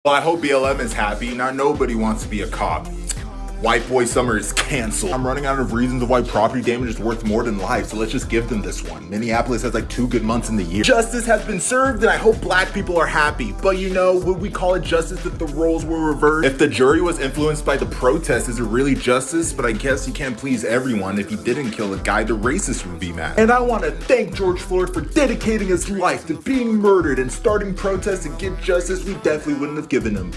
Well, I hope BLM is happy. Now nobody wants to be a cop. White boy summer is canceled. I'm running out of reasons of why property damage is worth more than life, so let's just give them this one. Minneapolis has like 2 good months in the year. Justice has been served, and I hope black people are happy. But you know, would we call it justice if the roles were reversed? If the jury was influenced by the protest, is it really justice? But I guess you can't please everyone. If he didn't kill a guy, the racist would be mad. And I want to thank George Floyd for dedicating his life to being murdered and starting protests to get justice we definitely wouldn't have given him.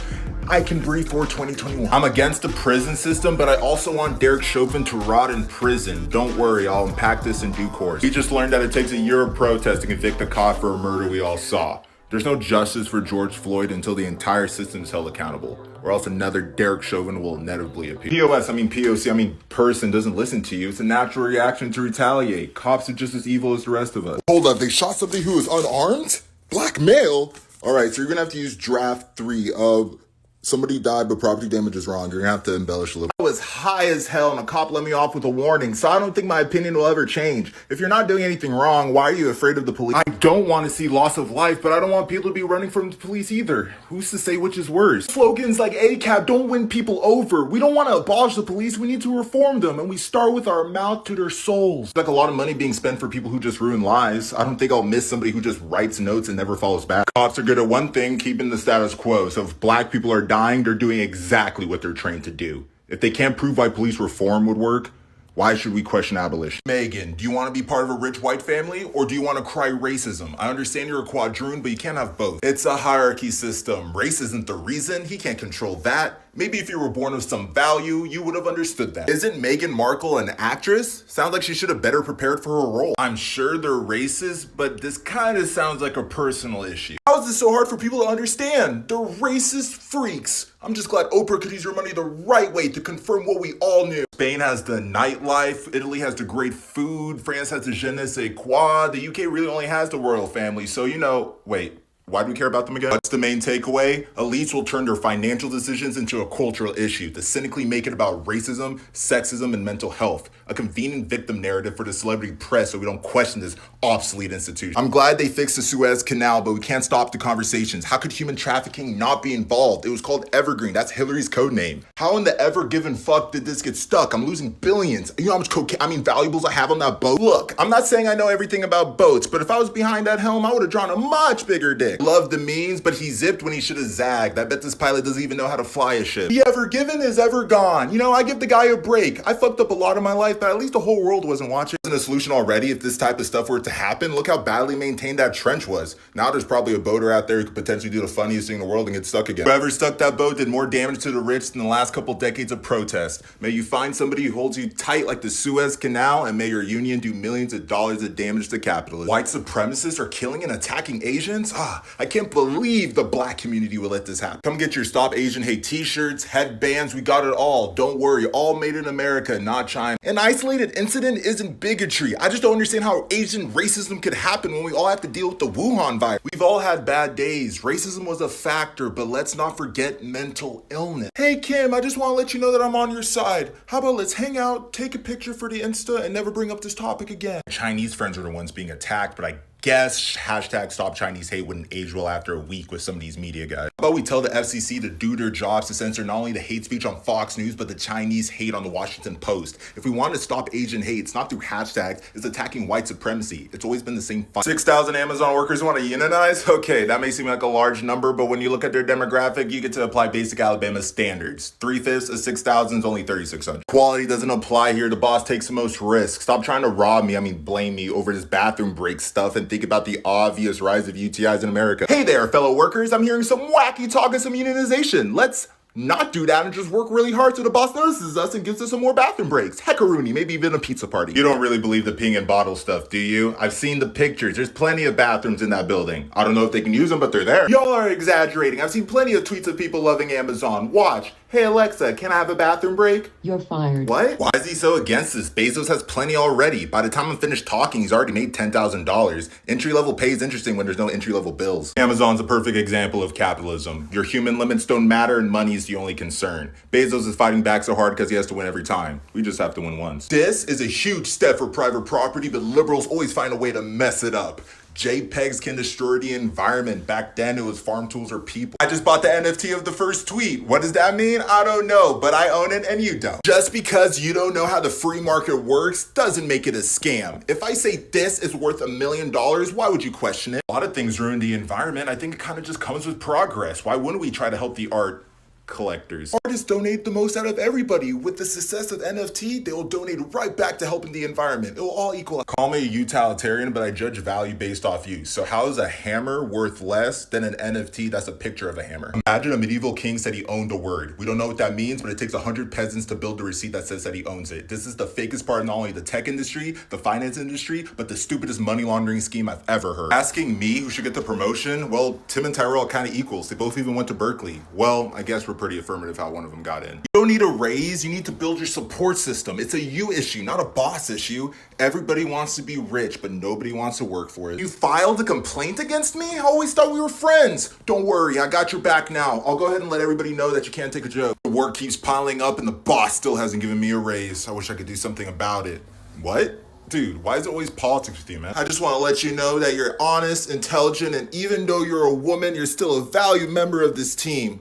I can breathe for 2021. I'm against the prison system, but I also want Derek Chauvin to rot in prison. Don't worry, I'll unpack this in due course. We just learned that it takes a year of protest to convict a cop for a murder we all saw. There's no justice for George Floyd until the entire system is held accountable, or else another Derek Chauvin will inevitably appear. POC, person doesn't listen to you. It's a natural reaction to retaliate. Cops are just as evil as the rest of us. Hold up, they shot somebody who was unarmed? Black male? All right, so you're gonna have to use draft 3 of somebody died, but property damage is wrong. You're gonna have to embellish a little. I was high as hell and a cop let me off with a warning, so I don't think my opinion will ever change. If you're not doing anything wrong, why are you afraid of the police? I don't want to see loss of life, but I don't want people to be running from the police either. Who's to say which is worse? Slogans like ACAB don't win people over. We don't want to abolish the police, we need to reform them, and we start with our mouth to their souls. Like a lot of money being spent for people who just ruin lives. I don't think I'll miss somebody who just writes notes and never follows back. Cops are good at one thing, keeping the status quo. So if black people are dying, they're doing exactly what they're trained to do. If they can't prove why police reform would work, why should we question abolition? Megan, do you want to be part of a rich white family, or do you want to cry racism? I understand you're a quadroon, but you can't have both. It's a hierarchy system. Race isn't the reason. He can't control that. Maybe if you were born with some value, you would have understood that. Isn't Meghan Markle an actress? Sounds like she should have better prepared for her role. I'm sure they're racist, but this kind of sounds like a personal issue. How is this so hard for people to understand? They're racist freaks. I'm just glad Oprah could use her money the right way to confirm what we all knew. Spain has the nightlife, Italy has the great food, France has the je ne sais quoi, the UK really only has the royal family, so wait. Why do we care about them again? What's the main takeaway? Elites will turn their financial decisions into a cultural issue to cynically make it about racism, sexism, and mental health. A convenient victim narrative for the celebrity press so we don't question this obsolete institution. I'm glad they fixed the Suez Canal, but we can't stop the conversations. How could human trafficking not be involved? It was called Evergreen. That's Hillary's code name. How in the ever given fuck did this get stuck? I'm losing billions. You know how much valuables I have on that boat? Look, I'm not saying I know everything about boats, but if I was behind that helm, I would have drawn a much bigger dick. Love the memes, but he zipped when he should have zagged. I bet this pilot doesn't even know how to fly a ship. The ever given is ever gone. I give the guy a break. I fucked up a lot in my life, but at least the whole world wasn't watching. Isn't a solution already if this type of stuff were to happen? Look how badly maintained that trench was. Now there's probably a boater out there who could potentially do the funniest thing in the world and get stuck again. Whoever stuck that boat did more damage to the rich than the last couple decades of protest. May you find somebody who holds you tight like the Suez Canal, and may your union do millions of dollars of damage to capitalism. White supremacists are killing and attacking Asians? I can't believe the black community will let this happen. Come get your Stop Asian Hate t-shirts, headbands, we got it all. Don't worry, all made in America, not China. An isolated incident isn't bigotry. I just don't understand how Asian racism could happen when we all have to deal with the Wuhan virus. We've all had bad days. Racism was a factor, but let's not forget mental illness. Hey Kim, I just want to let you know that I'm on your side. How about let's hang out, take a picture for the Insta, and never bring up this topic again. Chinese friends are the ones being attacked, but I guess hashtag Stop Chinese Hate wouldn't age well after a week with some of these media guys. How about we tell the FCC to do their jobs to censor not only the hate speech on Fox News, but the Chinese hate on the Washington Post. If we want to stop Asian hate, it's not through hashtags, it's attacking white supremacy. It's always been the same fight. 6,000 Amazon workers want to unionize? Okay, that may seem like a large number, but when you look at their demographic, you get to apply basic Alabama standards. 3/5 of 6,000 is only 3,600. Quality doesn't apply here. The boss takes the most risk. Stop trying to blame me over this bathroom break stuff and think about the obvious rise of UTIs in America. Hey there, fellow workers. I'm hearing some wacky talk of some unionization. Let's not do that and just work really hard so the boss notices us and gives us some more bathroom breaks. Heckaroonie, maybe even a pizza party. You don't really believe the peeing in bottle stuff, do you? I've seen the pictures. There's plenty of bathrooms in that building. I don't know if they can use them, but they're there. Y'all are exaggerating. I've seen plenty of tweets of people loving Amazon. Watch. Hey Alexa, can I have a bathroom break? You're fired. What? Why is he so against this? Bezos has plenty already. By the time I'm finished talking, he's already made $10,000. Entry-level pay is interesting when there's no entry-level bills. Amazon's a perfect example of capitalism. Your human limits don't matter and money is the only concern. Bezos is fighting back so hard because he has to win every time. We just have to win once. This is a huge step for private property, but liberals always find a way to mess it up. JPEGs can destroy the environment. Back then it was farm tools or people. I just bought the NFT of the first tweet. What does that mean? I don't know, but I own it and you don't. Just because you don't know how the free market works doesn't make it a scam. If I say this is worth $1 million, why would you question it? A lot of things ruin the environment. I think it kind of just comes with progress. Why wouldn't we try to help the art collectors? Artists donate the most out of everybody. With the success of NFT, they will donate right back to helping the environment. It will all equal. Call me a utilitarian, but I judge value based off use. So how is a hammer worth less than an NFT that's a picture of a hammer? Imagine a medieval king said he owned a word. We don't know what that means, but it takes 100 peasants to build a receipt that says that he owns it. This is the fakest part in not only the tech industry, the finance industry, but the stupidest money laundering scheme I've ever heard. Asking me who should get the promotion? Well, Tim and Tyrell kind of equals. They both even went to Berkeley. Well, I guess we're pretty affirmative how one of them got in. You don't need a raise, you need to build your support system. It's a you issue, not a boss issue. Everybody wants to be rich, but nobody wants to work for it. You filed a complaint against me? I always thought we were friends. Don't worry, I got your back now. I'll go ahead and let everybody know that you can't take a joke. The work keeps piling up and the boss still hasn't given me a raise. I wish I could do something about it. What? Dude, why is it always politics with you, man? I just want to let you know that you're honest, intelligent, and even though you're a woman, you're still a valued member of this team.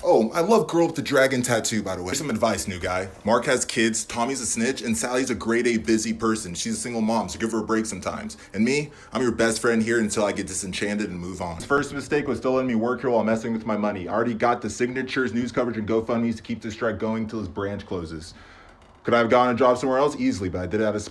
Oh, I love Girl with the Dragon tattoo, by the way. Here's some advice, new guy. Mark has kids, Tommy's a snitch, and Sally's a grade A busy person. She's a single mom, so give her a break sometimes. And me, I'm your best friend here until I get disenchanted and move on. His first mistake was still letting me work here while messing with my money. I already got the signatures, news coverage, and GoFundMes to keep this strike going until his branch closes. Could I have gotten a job somewhere else? Easily, but I did it out of